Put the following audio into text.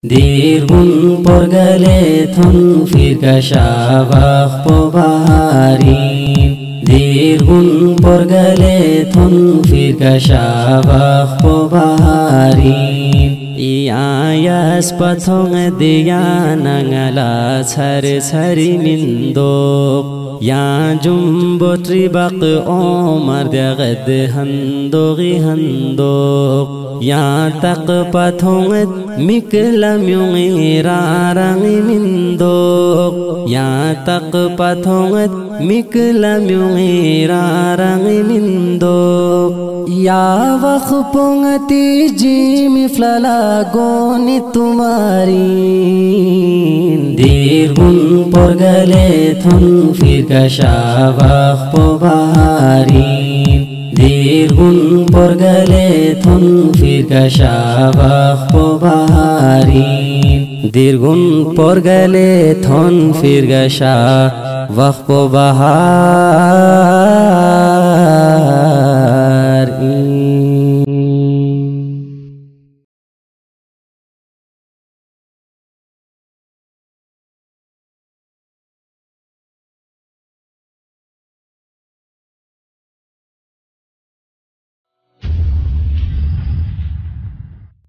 Dirgun porgale thon firgasha vakh pobaharin. Dirgun porgale thon firgasha vakh pobaharin. Iayas pathong diyanangala char chari mindok. Ya jumbo tribaq omar dagad handogi handok. Ya taq pathonget miklam yung rarang mindok. Ya taq pathonget miklam yung rarang mindok. Ya wakhpongati jimi flalagoni tumarin. Dirgun porgale thon firgasha vakh pobaharin. Dirgun porgale thon firgasha vakh pobaharin. Dirgun porgale thon firgasha vakh pobaharin.